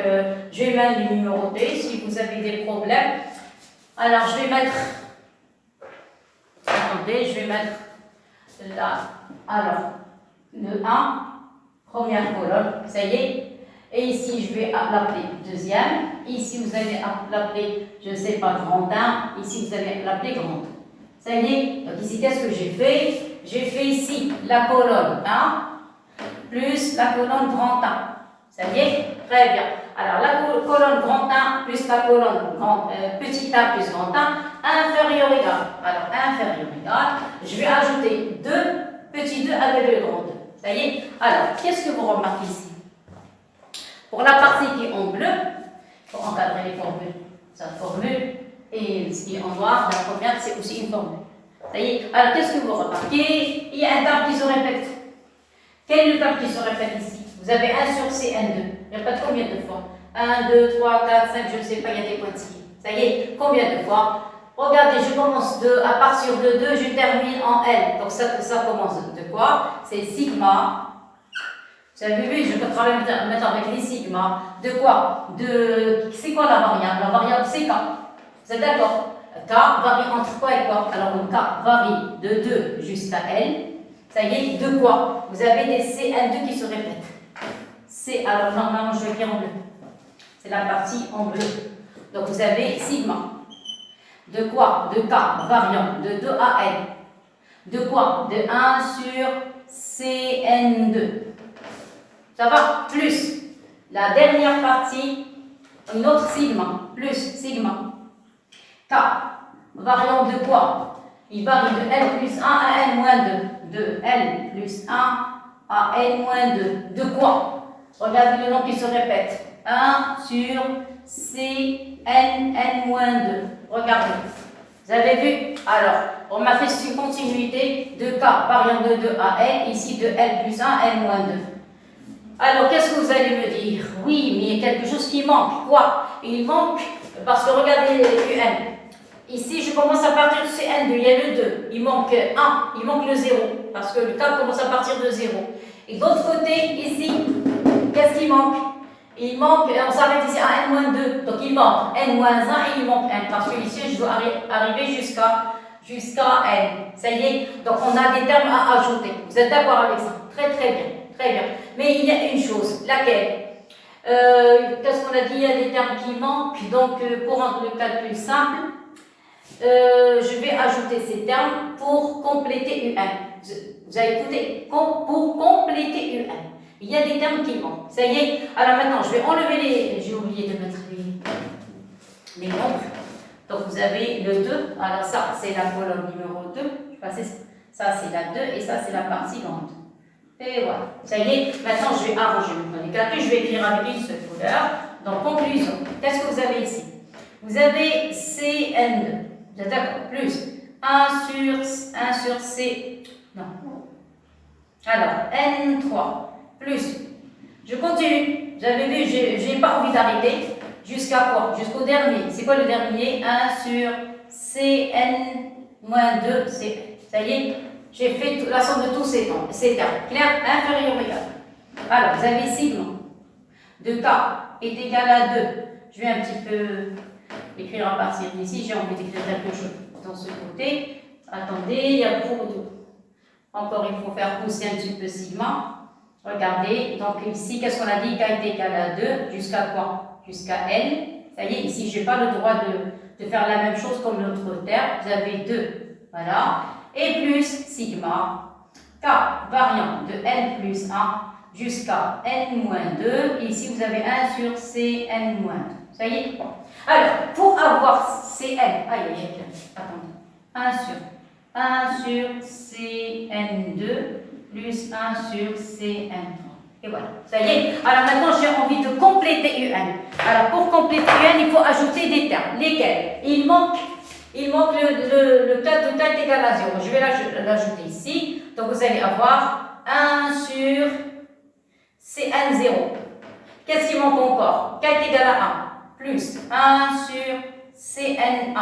[SPEAKER 1] je vais même les numéroter si vous avez des problèmes. Alors, je vais mettre, attendez, je vais mettre là, alors, le 1, première colonne, ça y est. Et ici, je vais l'appeler deuxième. Ici, vous allez l'appeler, je ne sais pas, grand 1. Ici, vous allez l'appeler grand 2. Ça y est. Donc ici, qu'est-ce que j'ai fait? J'ai fait ici la colonne 1 plus la colonne grand 1. Ça y est? Très bien. Alors, la colonne grand 1 plus la colonne petit 1 plus grand 1, inférieur égal. Alors, inférieur égal. Je vais ajouter 2, petit 2 avec le grand 2. Ça y est? Alors, qu'est-ce que vous remarquez ici? Pour la partie qui est en bleu, il faut encadrer les formules. Cette formule, et ce qui est en noir, la première, c'est aussi une formule. Ça y est. Alors, qu'est-ce que vous remarquez? Il y a un terme qui se répète. Quel est le terme qui se répète ici? Vous avez 1 sur Cn2. Il répète combien de fois? 1, 2, 3, 4, 5, je ne sais pas, il y a des pointillés. Ça y est, combien de fois? Regardez, je commence à partir de 2, je termine en L. Donc, ça commence de quoi? C'est sigma. Vous avez vu, je peux travailler maintenant avec les sigma. De quoi? C'est quoi la variable? La variable, c'est K. Vous êtes d'accord? K varie entre quoi et quoi? Alors, K varie de 2 jusqu'à L. Ça y est, de quoi? Vous avez des Cn2 qui se répètent. Alors, normalement, je vais écrire en bleu. C'est la partie en bleu. Donc, vous avez sigma. De quoi? De K variant de 2 à N. De quoi? De 1 sur Cn2. Ça va? Plus la dernière partie, une autre sigma. Plus sigma. K variant de quoi? il varie de L plus 1 à N moins 2. De L plus 1 à N moins 2. De quoi? Regardez le nom qui se répète. 1 sur C, N, N moins 2. Regardez. Vous avez vu? Alors, on m'a fait une continuité de K variant de 2 à N, ici de L plus 1 à N moins 2. Alors, qu'est-ce que vous allez me dire? Oui, mais il y a quelque chose qui manque. Quoi? Il manque, parce que regardez UN. Ici, je commence à partir de CN2, il y a le 2. Il manque 1, il manque le 0, parce que le K commence à partir de 0. Et d'autre côté, ici, qu'est-ce qui manque? Il manque, on s'arrête ici à N-2, donc il manque N-1 et il manque N, parce que ici, je dois arriver jusqu'à N. Ça y est, donc on a des termes à ajouter. Vous êtes d'accord avec ça? Très très bien, très bien. Mais il y a une chose, laquelle? Qu'est-ce qu'on a dit? Il y a des termes qui manquent, donc pour rendre le calcul simple, je vais ajouter ces termes pour compléter UN. Vous avez écouté? Pour compléter UN. Il y a des termes qui manquent. Ça y est. Alors maintenant, je vais enlever les... J'ai oublié de mettre les nombres. Donc vous avez le 2. Alors ça, c'est la colonne numéro 2. Je passe ça, c'est la 2 et ça, c'est la partie grande. Et voilà. Ça y est. Maintenant, je vais arranger le calcul. Je vais écrire avec une seule couleur. Donc, conclusion. Qu'est-ce que vous avez ici? Vous avez CN2. Vous êtes d'accord? Plus 1 sur C. Non. Alors, N3. Plus. Je continue. Vous avez vu, je n'ai pas envie d'arrêter. Jusqu'à quoi? Jusqu'au dernier. C'est quoi le dernier? 1 sur Cn-2. Ça y est, j'ai fait la somme de tous ces termes. Clair? Inférieur ou égal. Alors, vous avez sigma de K est égal à 2. Je vais un petit peu écrire à partir d'ici. J'ai envie d'écrire quelque chose dans ce côté. Attendez, il y a beaucoup de... Encore, il faut faire pousser un petit peu sigma. Regardez, donc ici, qu'est-ce qu'on a dit? K est égal à 2, jusqu'à quoi? Jusqu'à N. Ça y est, ici, je n'ai pas le droit de faire la même chose comme l'autre terme. Vous avez 2, voilà. Et plus sigma, K variant de N plus 1 jusqu'à N-2. Et ici, vous avez 1 sur Cn-2. Ça y est? Alors, pour avoir Cn, attendez, 1 sur Cn2 plus 1 sur Cn3. Et voilà, ça y est. Alors maintenant, j'ai envie de compléter UN. Alors pour compléter UN, il faut ajouter des termes. Lesquels? Il manque le cas de taille égal à 0. Je vais l'ajouter ici. Donc vous allez avoir 1 sur Cn0. Qu'est-ce qui manque encore? K est égal à 1. Plus 1 sur Cn1.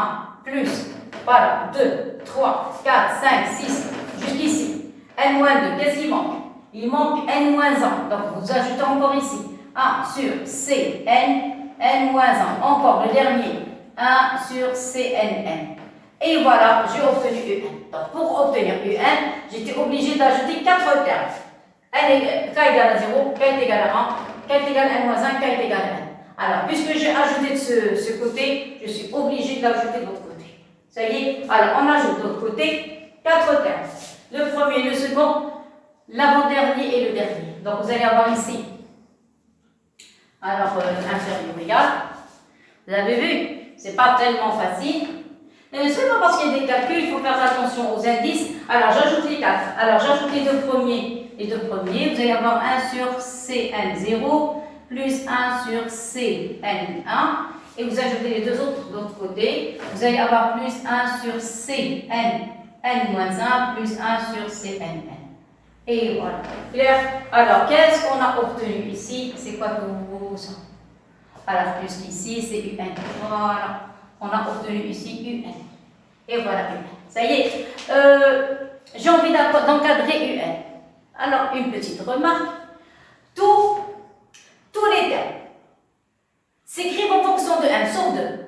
[SPEAKER 1] Plus, voilà, 2, 3, 4, 5, 6, jusqu'ici. N-2, qu'est-ce qu'il manque? Il manque N-1. Donc, vous ajoutez encore ici. 1 sur Cn, N-1. Encore le dernier. 1 sur Cnn. Et voilà, j'ai obtenu UN. Donc, pour obtenir UN, j'étais obligé d'ajouter 4 termes. K égale à 0, K est égal à 1, K est égal à N-1, K est égal à N. Alors, puisque j'ai ajouté de ce côté, je suis obligé d'ajouter de l'autre côté. Ça y est, alors on ajoute de l'autre côté 4 termes. Le premier, le second, l'avant-dernier et le dernier. Donc vous allez avoir ici, alors inférieur ou égal. Vous avez vu, c'est pas tellement facile. Mais seulement parce qu'il y a des calculs, il faut faire attention aux indices. Alors j'ajoute les 4. Alors j'ajoute les deux premiers. Vous allez avoir 1 sur Cn0 plus 1 sur Cn1. Et vous ajoutez les deux autres de l'autre côté. Vous allez avoir plus 1 sur Cn-1 plus 1 sur Cnn. Et voilà. Clair? Alors, qu'est-ce qu'on a obtenu ici? C'est quoi tout ça? Alors, jusqu'ici, c'est UN. Voilà. On a obtenu ici UN. Et voilà UN. Ça y est. J'ai envie d'encadrer UN. Alors, une petite remarque. Tous les termes s'écrivent en fonction de 1, sauf 2.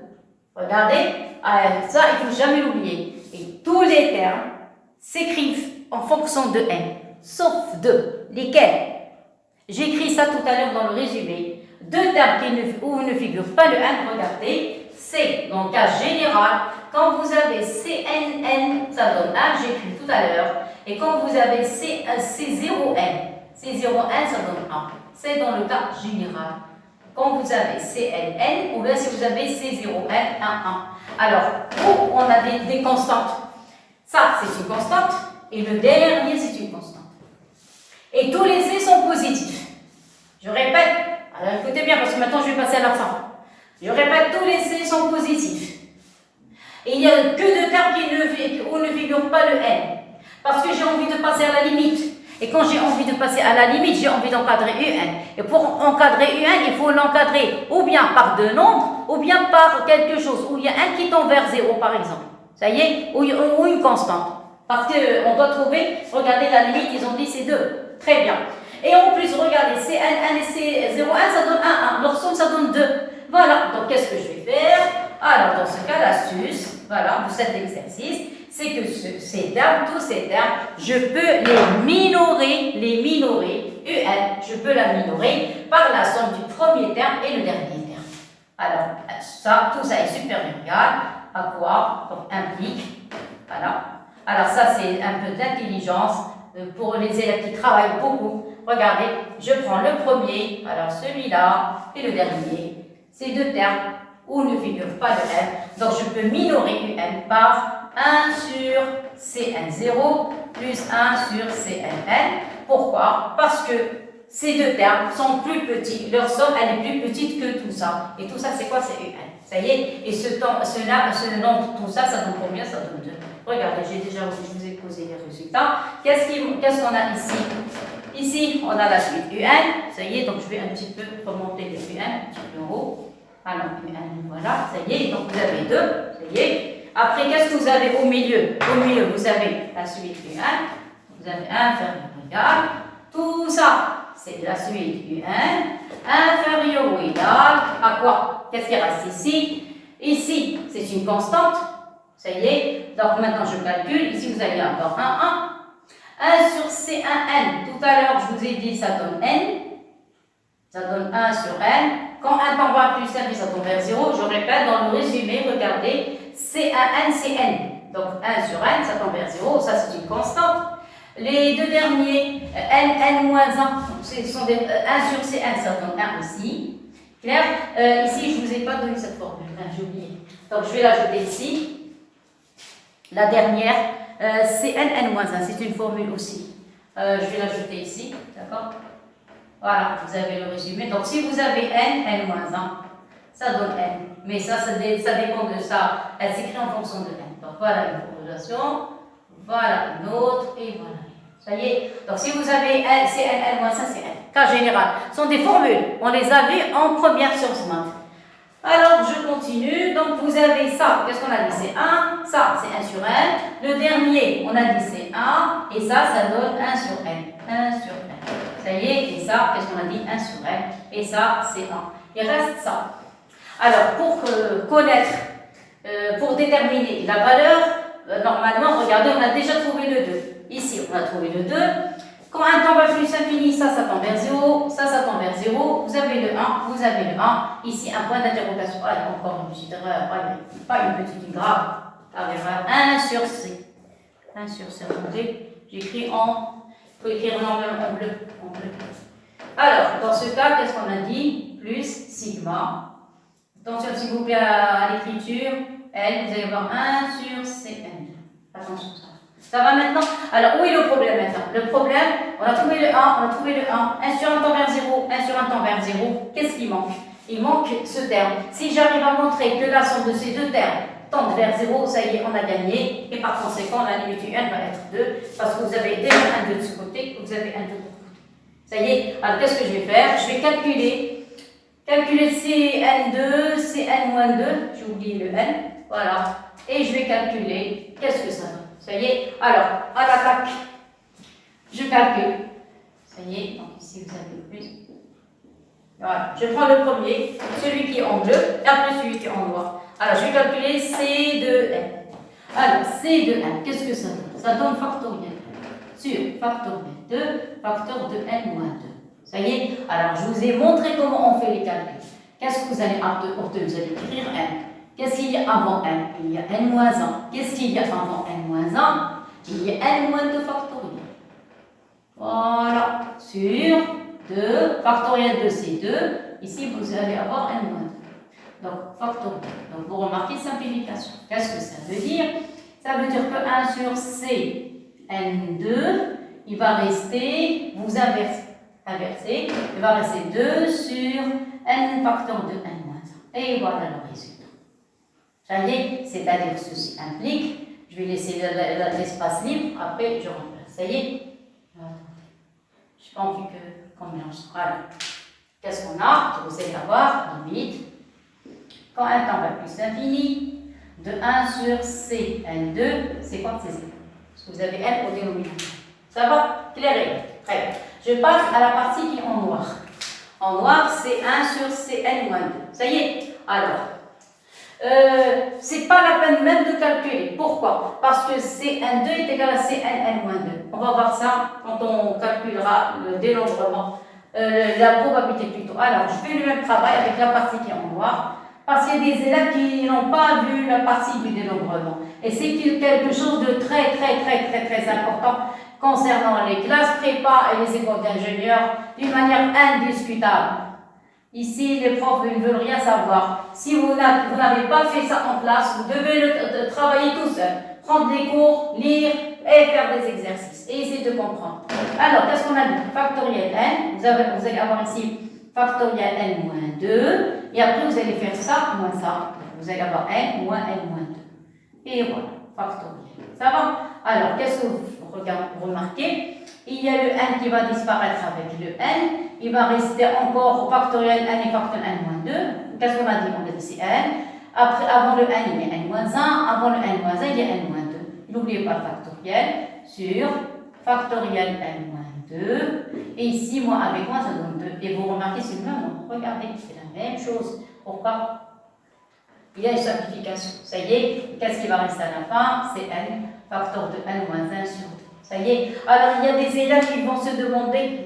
[SPEAKER 1] Regardez, ça, il ne faut jamais l'oublier. Et tous les termes s'écrivent en fonction de n, sauf 2. Lesquels? J'ai écrit ça tout à l'heure dans le résumé. 2 termes où ne figure pas le n, regardez, c'est dans le cas général. Quand vous avez CNN, ça donne 1, j'ai écrit tout à l'heure. Et quand vous avez C0N, ça donne 1. C'est dans le cas général. Quand vous avez CNN, ou bien si vous avez C0N, 1, 1. Alors, où on a des constantes, Ça, c'est une constante. Et le dernier, c'est une constante. Et tous les C sont positifs. Je répète, alors écoutez bien parce que maintenant je vais passer à la fin. Je répète, tous les C sont positifs. Et il n'y a que deux termes où ne figure pas le N. Parce que j'ai envie de passer à la limite. Et quand j'ai envie de passer à la limite, j'ai envie d'encadrer UN. Et pour encadrer UN, il faut l'encadrer ou bien par deux nombres, ou bien par quelque chose, où il y a un qui tend vers 0 par exemple. Ça y est, ou une constante. Parce qu'on doit trouver, regardez la limite, ils ont dit c'est 2. Très bien. Et en plus, regardez, C1 et C01, ça donne 1, 1. Leur somme, ça donne 2. Voilà, donc qu'est-ce que je vais faire? Alors, dans ce cas, l'astuce, voilà, de cet exercice, c'est que ces termes, tous ces termes, je peux les minorer, UN, je peux la minorer par la somme du premier terme et le dernier terme. Alors, ça, tout ça est supérieur égal à quoi? Donc, implique, voilà. Alors, ça, c'est un peu d'intelligence pour les élèves qui travaillent beaucoup. Regardez, je prends le premier, alors celui-là, et le dernier. Ces deux termes où ne figure pas le N. Donc, je peux minorer UN par 1 sur CN0 plus 1 sur CNN. Pourquoi? Parce que ces deux termes sont plus petits. Leur somme, elle est plus petite que tout ça. Et tout ça, c'est quoi? C'est UN. Ça y est. Et ce nombre, tout ça, ça donne combien? Ça donne 2. Regardez, je vous ai posé les résultats. Qu'est-ce qu'on a ici? Ici, on a la suite UN. Ça y est, donc je vais un petit peu remonter les UN, un petit peu en haut. Alors, UN, voilà, ça y est. Donc, vous avez 2. Ça y est. Après, qu'est-ce que vous avez au milieu? Au milieu, vous avez la suite UN. Vous avez inférieur ou égal. Tout ça, c'est la suite UN. Inférieur ou égal à quoi? Qu'est-ce qui reste ici? Ici, c'est une constante. Ça y est. Donc, maintenant, je calcule. Ici, vous allez avoir 1, 1 sur C1N. Tout à l'heure, je vous ai dit, ça donne N. Ça donne 1 sur N. Quand un temps va plus simple, ça tombe vers 0. Je répète, dans le résumé, regardez, C1N, c'est N. Donc 1 sur N, ça tombe vers 0. Ça, c'est une constante. Les deux derniers, N, N-1, ce sont des 1 sur C1, ça donne 1 aussi. Clair? Ici, je ne vous ai pas donné cette formule, j'ai oublié. Donc, je vais l'ajouter ici. La dernière, CN, N-1, c'est une formule aussi. Je vais l'ajouter ici, d'accord? Voilà, vous avez le résumé. Donc, si vous avez N, N-1, ça donne N. Mais ça dépend de ça. Elle s'écrit en fonction de N. Donc, voilà une formulation. Voilà une autre. Et voilà. Ça y est. Donc, si vous avez N, c'est N, N-1, c'est N. Cas général. Ce sont des formules. On les a vues en première sciences maths. Alors, je continue. Donc, vous avez ça. Qu'est-ce qu'on a dit? C'est 1. Ça, c'est 1 sur N. Le dernier, on a dit c'est 1. Et ça donne 1 sur N. 1 sur N. Ça y est, et ça, qu'est-ce qu'on a dit? 1 sur N. Et ça, c'est 1. Il reste ça. Alors, pour connaître, pour déterminer la valeur, normalement, regardez, on a déjà trouvé le 2. Ici, on a trouvé le 2. Quand un temps va plus infini, ça tombe vers 0. Ça tombe vers 0. Vous avez le 1. Vous avez le 1. Ici, un point d'interrogation. Ah, encore une petite erreur. Pas une petite, une grave. Erreur. 1 sur C. 1 sur C. J'écris en... Il faut écrire normalement en bleu. Alors, dans ce cas, qu'est-ce qu'on a dit? Plus sigma. Attention, s'il vous plaît, à l'écriture. L, vous allez avoir 1 sur Cn. Attention, ça. Ça va maintenant? Alors, où est le problème maintenant? Le problème, on a trouvé le 1, on a trouvé le 1. 1 sur un temps vers 0, 1 sur un temps vers 0. Qu'est-ce qui manque? Il manque ce terme. Si j'arrive à montrer que la somme de ces deux termes tend vers 0, ça y est, on a gagné. Et par conséquent, la limite UN va être 2. Parce que vous avez déjà un 2 de ce côté, vous avez un 2 de l'autre côté. Ça y est, alors qu'est-ce que je vais faire? Je vais calculer CN2, CN-2, j'ai oublié le N, voilà. Et je vais calculer, qu'est-ce que ça donne? Ça y est, alors, à l'attaque, je calcule. Ça y est, donc ici vous avez le plus. Voilà, je prends le premier, celui qui est en bleu, et après celui qui est en noir. Alors, je vais calculer C de N. Alors, C de N, qu'est-ce que ça donne? Ça donne factoriel. Sur factoriel 2, facteur de N-2. Ça y est, alors je vous ai montré comment on fait les calculs. Qu'est-ce que vous allez obtenir? Vous allez écrire N. Qu'est-ce qu'il y a avant N? Il y a N-1. Qu'est-ce qu'il y a avant N-1? Il y a N-2 factoriel. Voilà, sur 2, factoriel de C 2. Ici, vous allez avoir N-2. Donc, factoriel. Donc, vous remarquez simplification. Qu'est-ce que ça veut dire? Ça veut dire que 1 sur C, N2, il va rester, vous inversez, il va rester 2 sur N facteur de N-1. Et voilà le résultat. Ça y est, c'est-à-dire ceci implique, je vais laisser l'espace libre, après je remplace. Ça y est. Je n'ai pas envie qu'on mélange. Voilà. Qu'est-ce qu'on a? Vous allez avoir limite. Quand un temps va plus l'infini, de 1 sur C, N2, c'est quoi? C'est 0. Parce que vous avez N au dénominateur. Ça va? Clair et net. Très bien. Je passe à la partie qui est en noir. En noir, c'est 1 sur Cn-2. Ça y est? Alors, c'est pas la peine même de calculer. Pourquoi? Parce que Cn2 est égal à Cnn-2. On va voir ça quand on calculera le dénombrement, la probabilité plutôt. Alors, je fais le même travail avec la partie qui est en noir, parce qu'il y a des élèves qui n'ont pas vu la partie du dénombrement. Et c'est quelque chose de très important concernant les classes prépa et les écoles d'ingénieurs d'une manière indiscutable. Ici, les profs ne veulent rien savoir. Si vous n'avez pas fait ça en classe, vous devez le travailler tout seul. Prendre des cours, lire et faire des exercices. Et essayer de comprendre. Alors, qu'est-ce qu'on a dit? Factoriel n. Vous allez avoir ici factoriel n moins 2. Et après, vous allez faire ça moins ça. Vous allez avoir n moins n moins 2. Et voilà, factoriel. Ça va? Alors, qu'est-ce que vous remarquez? Il y a le n qui va disparaître avec le n. Il va rester encore factoriel n et factoriel n moins 2. Qu'est-ce qu'on a dit? On a dit c'est n. Après, avant le n, il y a n moins 1. Avant le n moins 1, il y a n moins 2. N'oubliez pas le factoriel sur factoriel n moins 2. Et ici, moi avec moi, ça donne 2. Et vous remarquez, c'est le même. Regardez, c'est la même chose. Pourquoi? Il y a une simplification. Ça y est, qu'est-ce qui va rester à la fin? C'est n facteur de n moins 1 sur 2. Ça y est. Alors, il y a des élèves qui vont se demander...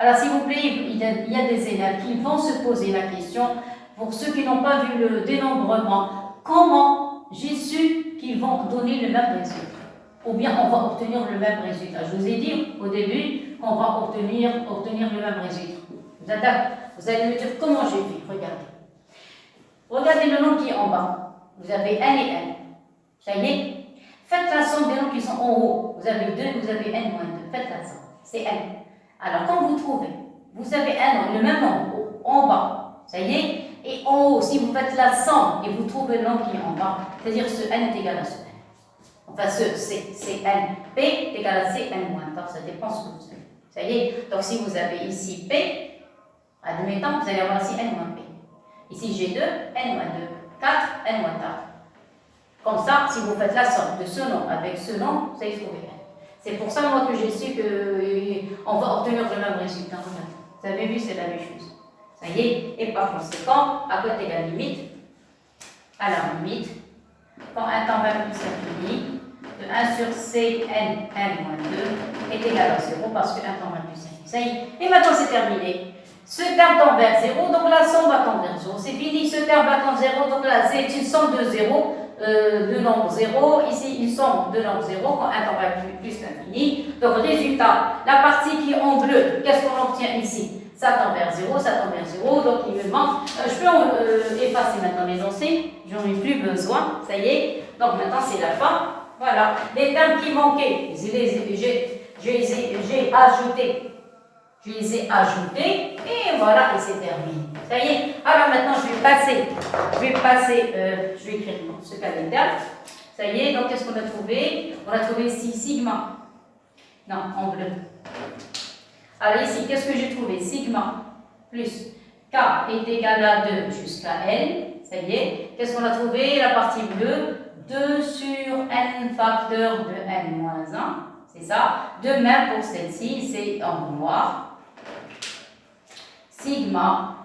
[SPEAKER 1] Alors, s'il vous plaît, il y a des élèves qui vont se poser la question, pour ceux qui n'ont pas vu le dénombrement, comment j'ai su qu'ils vont donner le même résultat? Ou bien on va obtenir le même résultat. Je vous ai dit au début qu'on va obtenir le même résultat. Vous allez me dire comment j'ai fait. Regardez. Regardez le nombre qui est en bas. Vous avez n et n. Ça y est. Faites la somme des nombres qui sont en haut. Vous avez 2, vous avez n moins 2. Faites la somme. C'est n. Alors, quand vous trouvez, vous avez le même nombre en bas. Ça y est. Et en haut, si vous faites la somme et vous trouvez le nombre qui est en bas, c'est-à-dire ce n est égal à ce n. Enfin, ce Cn, P est égal à Cn moins 1. Ça dépend ce que vous avez. Ça y est. Donc, si vous avez ici P, admettons, vous allez avoir ici n moins P. Ici, j'ai 2, n moins 2, 4, n moins 4. Comme ça, si vous faites la somme de ce nom avec ce nom, vous allez trouver n. C'est pour ça, moi, que j'ai su qu'on va obtenir le même résultat. Vous avez vu, c'est la même chose. Ça y est. Et par conséquent, à côté de la limite, à la limite, quand un temps va plus infini, de 1 sur C, n, n moins 2 est égal à 0 parce que 1 temps va plus infini. Ça y est. Et maintenant, c'est terminé. Ce terme tend vers 0, donc la somme va tendre vers 0. C'est fini, ce terme va tendre vers 0, donc là, c'est une somme de 0, de nombre 0. Ici, une somme de nombre 0, quand un temps va plus l'infini. Donc, résultat, la partie qui est en bleu, qu'est-ce qu'on obtient ici? Ça tend vers 0, ça tend vers 0, donc il me manque. Je peux effacer maintenant les anciens, j'en ai plus besoin, ça y est. Donc, maintenant, c'est la fin. Voilà, les termes qui manquaient, j'ai ajouté. Je les ai ajoutés et voilà, et c'est terminé. Ça y est. Alors maintenant, je vais écrire ce calendaire. Ça y est, donc qu'est-ce qu'on a trouvé? On a trouvé ici sigma. Non, en bleu. Alors ici, qu'est-ce que j'ai trouvé? Sigma plus K est égal à 2 jusqu'à N. Ça y est. Qu'est-ce qu'on a trouvé? La partie bleue, 2 sur N facteur de N moins 1. C'est ça. De même pour celle-ci, c'est en noir. Sigma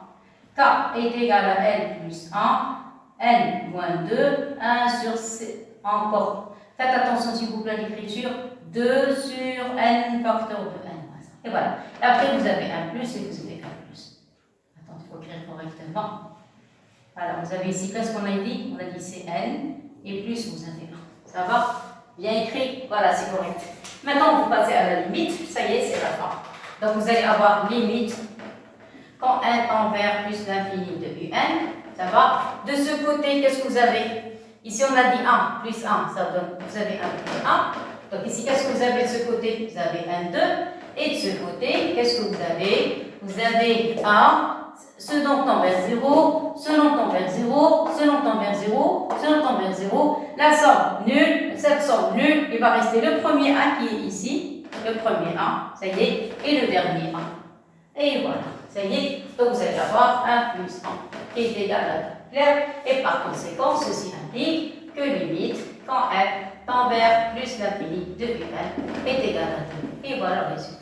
[SPEAKER 1] K est égal à N plus 1, N moins 2, 1 sur C, encore. Faites attention s'il vous plaît à l'écriture, 2 sur N facteur de N moins 1. Et voilà. Et après, vous avez un plus et vous avez un plus. Attends, il faut écrire correctement. Alors, vous avez ici, qu'est-ce qu'on a dit? On a dit c'est N et plus vous avez 1. Ça va? Bien écrit? Voilà, c'est correct. Maintenant, vous passez à la limite. Ça y est, c'est la fin. Donc, vous allez avoir limite quand n tend vers plus l'infini de un, ça va. De ce côté, qu'est-ce que vous avez? Ici, on a dit 1 plus 1, ça donne, vous avez 1 plus 1. Donc ici, qu'est-ce que vous avez de ce côté? Vous avez un 2. Et de ce côté, qu'est-ce que vous avez? Vous avez 1, ce dont tend vers 0, ce dont tend vers 0, ce dont tend vers 0, ce dont tend vers 0. La somme nulle, cette somme nulle, il va rester le premier 1 qui est ici, le premier 1, ça y est, et le dernier 1. Et voilà, ça y est, donc vous allez avoir 1 plus 1 qui est égal à 2. Clair? Et par conséquent, ceci implique que limite, quand n tend vers plus l'infini de un est égal à 2. Et voilà le résultat.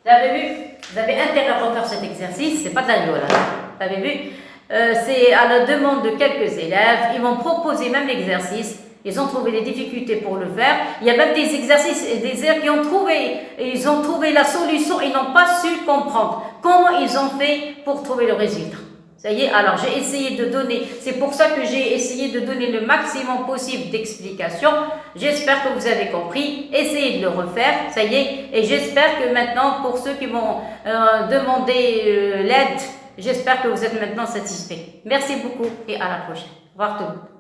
[SPEAKER 1] Vous avez vu? Vous avez intérêt à refaire cet exercice, c'est pas de la rigolade. Vous avez vu? C'est à la demande de quelques élèves, ils m'ont proposé même l'exercice, ils ont trouvé des difficultés pour le faire. Il y a même des exercices et des élèves qui ont trouvé la solution et n'ont pas su comprendre comment ils ont fait pour trouver le résultat. Ça y est, alors j'ai essayé de donner, c'est pour ça que j'ai essayé de donner le maximum possible d'explications. J'espère que vous avez compris, essayez de le refaire, ça y est, et j'espère que maintenant, pour ceux qui vont demander l'aide, j'espère que vous êtes maintenant satisfaits. Merci beaucoup et à la prochaine. Au revoir tout le monde.